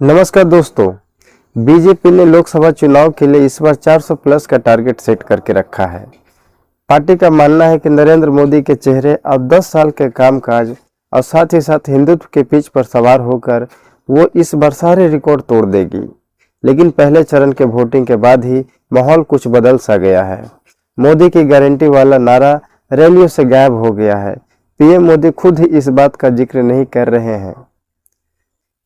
नमस्कार दोस्तों। बीजेपी ने लोकसभा चुनाव के लिए इस बार 400 प्लस का टारगेट सेट करके रखा है। पार्टी का मानना है कि नरेंद्र मोदी के चेहरे और 10 साल के कामकाज और साथ ही साथ हिंदुत्व के पिच पर सवार होकर वो इस बार सारे रिकॉर्ड तोड़ देगी। लेकिन पहले चरण के वोटिंग के बाद ही माहौल कुछ बदल सा गया है। मोदी की गारंटी वाला नारा रैलियों से गायब हो गया है। पीएम मोदी खुद ही इस बात का जिक्र नहीं कर रहे हैं।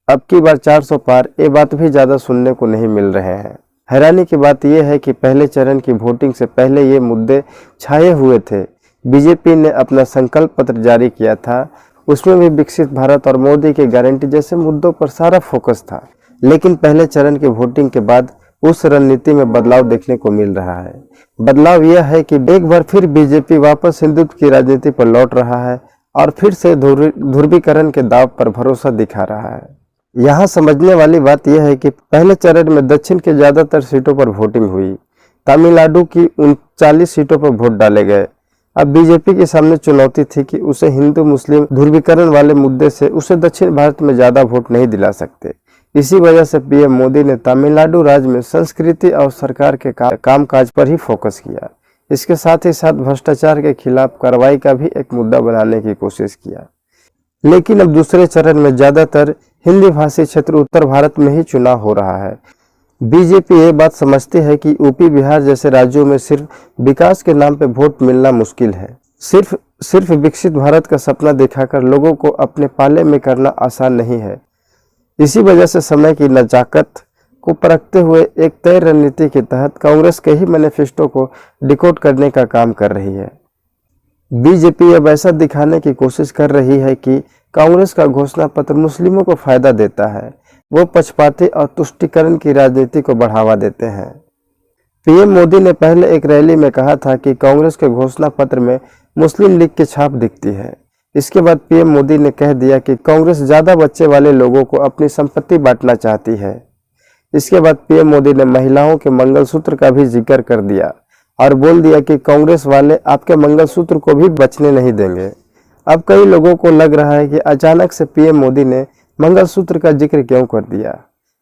अब की बार 400 पार ये बात भी ज्यादा सुनने को नहीं मिल रहे हैं। हैरानी की बात यह है कि पहले चरण की वोटिंग से पहले ये मुद्दे छाए हुए थे। बीजेपी ने अपना संकल्प पत्र जारी किया था, उसमें भी विकसित भारत और मोदी की गारंटी जैसे मुद्दों पर सारा फोकस था। लेकिन पहले चरण की वोटिंग के बाद उस रणनीति में बदलाव देखने को मिल रहा है। बदलाव यह है कि एक बार फिर बीजेपी वापस हिंदुत्व की राजनीति पर लौट रहा है और फिर से ध्रुवीकरण के दाव पर भरोसा दिखा रहा है। यहाँ समझने वाली बात यह है कि पहले चरण में दक्षिण के ज्यादातर सीटों पर वोटिंग हुई। तमिलनाडु की 39 सीटों पर वोट डाले गए। अब बीजेपी के सामने चुनौती थी कि उसे हिंदू मुस्लिम ध्रुवीकरण वाले मुद्दे से उसे दक्षिण भारत में ज्यादा वोट नहीं दिला सकते। इसी वजह से पीएम मोदी ने तमिलनाडु राज्य में संस्कृति और सरकार के कामकाज पर ही फोकस किया। इसके साथ ही साथ भ्रष्टाचार के खिलाफ कार्रवाई का भी एक मुद्दा बनाने की कोशिश किया। लेकिन अब दूसरे चरण में ज्यादातर हिंदी भाषी क्षेत्र उत्तर भारत में ही चुनाव हो रहा है। बीजेपी ये बात समझती है कि यूपी बिहार जैसे राज्यों में सिर्फ विकास के नाम पे वोट मिलना मुश्किल है। सिर्फ विकसित भारत का सपना दिखाकर लोगों को अपने पाले में करना आसान नहीं है। इसी वजह से समय की नजाकत को परखते हुए एक तय रणनीति के तहत कांग्रेस के ही मैनिफेस्टो को डिकोड करने का काम कर रही है। बीजेपी अब ऐसा दिखाने की कोशिश कर रही है कि कांग्रेस का घोषणा पत्र मुस्लिमों को फायदा देता है। वो पक्षपाती और तुष्टीकरण की राजनीति को बढ़ावा देते हैं। पीएम मोदी ने पहले एक रैली में कहा था कि कांग्रेस के घोषणा पत्र में मुस्लिम लीग की छाप दिखती है। इसके बाद पीएम मोदी ने कह दिया कि कांग्रेस ज्यादा बच्चे वाले लोगों को अपनी संपत्ति बांटना चाहती है। इसके बाद पीएम मोदी ने महिलाओं के मंगलसूत्र का भी जिक्र कर दिया और बोल दिया कि कांग्रेस वाले आपके मंगलसूत्र को भी बचने नहीं देंगे। अब कई लोगों को लग रहा है कि अचानक से पीएम मोदी ने मंगलसूत्र का जिक्र क्यों कर दिया।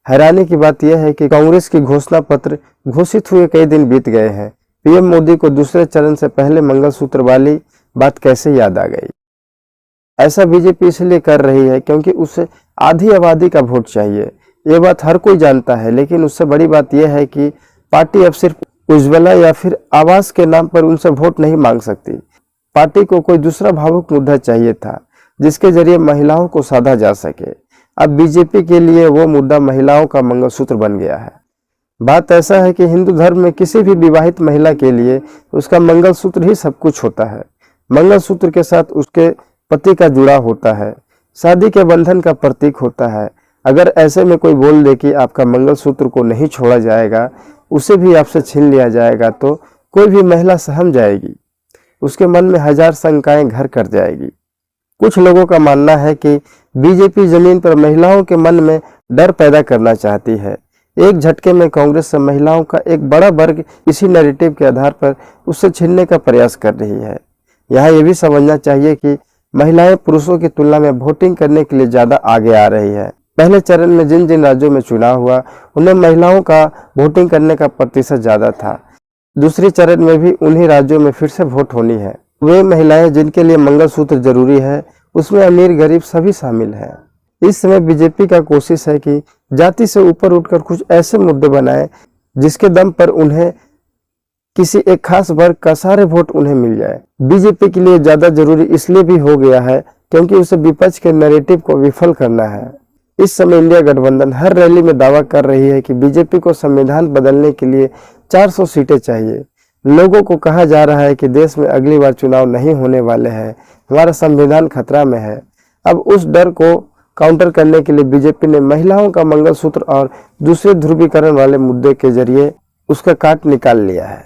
हैरानी की बात यह है कि कांग्रेस की घोषणा पत्र घोषित हुए कई दिन बीत गए हैं। पीएम मोदी को दूसरे चरण से पहले मंगलसूत्र वाली बात कैसे याद आ गई। ऐसा बीजेपी इसलिए कर रही है क्योंकि उसे आधी आबादी का वोट चाहिए। ये बात हर कोई जानता है, लेकिन उससे बड़ी बात यह है कि पार्टी अब सिर्फ उज्ज्वला या फिर आवास के नाम पर उनसे वोट नहीं मांग सकती। पार्टी को कोई दूसरा भावुक मुद्दा चाहिए था जिसके जरिए महिलाओं को साधा जा सके। अब बीजेपी के लिए वो मुद्दा महिलाओं का मंगलसूत्र बन गया है। बात ऐसा है कि हिंदू धर्म में किसी भी विवाहित महिला के लिए उसका मंगलसूत्र ही सब कुछ होता है। मंगलसूत्र के साथ उसके पति का जुड़ा होता है, शादी के बंधन का प्रतीक होता है। अगर ऐसे में कोई बोल दे कि आपका मंगलसूत्र को नहीं छोड़ा जाएगा, उसे भी आपसे छीन लिया जाएगा, तो कोई भी महिला सहम जाएगी। उसके मन में हजार शंकाएं घर कर जाएगी। कुछ लोगों का मानना है कि बीजेपी जमीन पर महिलाओं के मन में डर पैदा करना चाहती है। एक झटके में कांग्रेस से महिलाओं का एक बड़ा वर्ग इसी नैरेटिव के आधार पर उससे छीनने का प्रयास कर रही है। यहाँ ये भी समझना चाहिए कि महिलाएं पुरुषों की तुलना में वोटिंग करने के लिए ज्यादा आगे आ रही है। पहले चरण में जिन जिन राज्यों में चुनाव हुआ उनमें महिलाओं का वोटिंग करने का प्रतिशत ज्यादा था। दूसरे चरण में भी उन्हीं राज्यों में फिर से वोट होनी है। वे महिलाएं जिनके लिए मंगलसूत्र जरूरी है, उसमें अमीर गरीब सभी शामिल हैं। इस समय बीजेपी का कोशिश है कि जाति से ऊपर उठकर कुछ ऐसे मुद्दे बनाए जिसके दम पर उन्हें किसी एक खास वर्ग का सारे वोट उन्हें मिल जाए। बीजेपी के लिए ज्यादा जरूरी इसलिए भी हो गया है क्योंकि उसे विपक्ष के नैरेटिव को विफल करना है। इस समय इंडिया गठबंधन हर रैली में दावा कर रही है कि बीजेपी को संविधान बदलने के लिए 400 सीटें चाहिए। लोगों को कहा जा रहा है कि देश में अगली बार चुनाव नहीं होने वाले हैं, हमारा संविधान खतरा में है। अब उस डर को काउंटर करने के लिए बीजेपी ने महिलाओं का मंगलसूत्र और दूसरे ध्रुवीकरण वाले मुद्दे के जरिए उसका काट निकाल लिया है।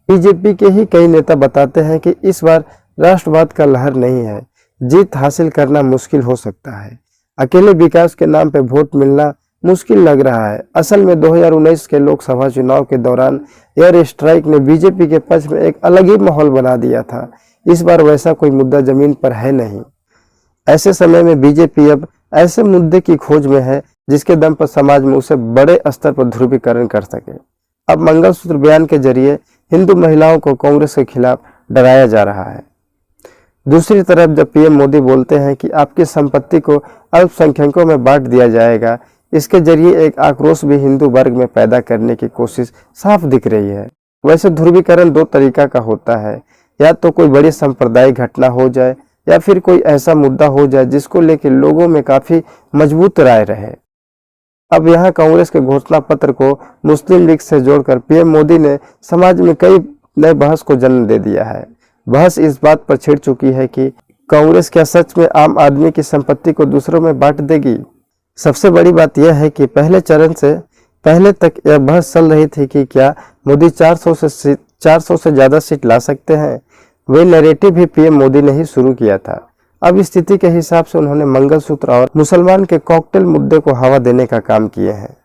बीजेपी के ही कई नेता बताते हैं कि इस बार राष्ट्रवाद का लहर नहीं है, जीत हासिल करना मुश्किल हो सकता है। अकेले विकास के नाम पे वोट मिलना मुश्किल लग रहा है। असल में 2019 के लोकसभा चुनाव के दौरान एयर स्ट्राइक ने बीजेपी के पक्ष में एक अलग ही माहौल बना दिया था। इस बार वैसा कोई मुद्दा जमीन पर है नहीं। ऐसे समय में बीजेपी अब ऐसे मुद्दे की खोज में है जिसके दम पर समाज में उसे बड़े स्तर पर ध्रुवीकरण कर सके। अब मंगलसूत्र बयान के जरिए हिंदू महिलाओं को कांग्रेस के खिलाफ डराया जा रहा है। दूसरी तरफ जब पीएम मोदी बोलते हैं कि आपकी संपत्ति को अल्पसंख्यकों में बांट दिया जाएगा, इसके जरिए एक आक्रोश भी हिंदू वर्ग में पैदा करने की कोशिश साफ दिख रही है। वैसे ध्रुवीकरण दो तरीका का होता है, या तो कोई बड़ी सांप्रदायिक घटना हो जाए या फिर कोई ऐसा मुद्दा हो जाए जिसको लेकर लोगों में काफी मजबूत राय रहे। अब यहाँ कांग्रेस के घोषणा पत्र को मुस्लिम लीग से जोड़कर पीएम मोदी ने समाज में कई नए बहस को जन्म दे दिया है। बहस इस बात पर छिड़ चुकी है कि कांग्रेस क्या सच में आम आदमी की संपत्ति को दूसरों में बांट देगी। सबसे बड़ी बात यह है कि पहले चरण से पहले तक यह बहस चल रही थी कि क्या मोदी 400 से ज्यादा सीट ला सकते हैं। वे नैरेटिव भी पीएम मोदी ने ही शुरू किया था। अब स्थिति के हिसाब से उन्होंने मंगलसूत्र और मुसलमान के कॉकटेल मुद्दे को हवा देने का काम किए हैं।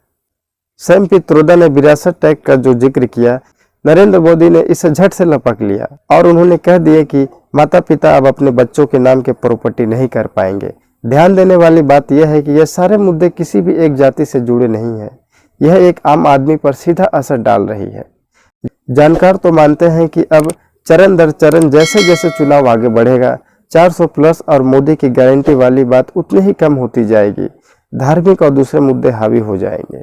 सैम पित्रोदा ने विरासत टैक्स का जो जिक्र किया, नरेंद्र मोदी ने इसे झट से लपक लिया और उन्होंने कह दिया कि माता पिता अब अपने बच्चों के नाम के प्रॉपर्टी नहीं कर पाएंगे। ध्यान देने वाली बात यह है कि यह सारे मुद्दे किसी भी एक जाति से जुड़े नहीं हैं। यह एक आम आदमी पर सीधा असर डाल रही है। जानकार तो मानते हैं कि अब चरण दर चरण जैसे जैसे चुनाव आगे बढ़ेगा, 400 प्लस और मोदी की गारंटी वाली बात उतनी ही कम होती जाएगी। धार्मिक और दूसरे मुद्दे हावी हो जाएंगे।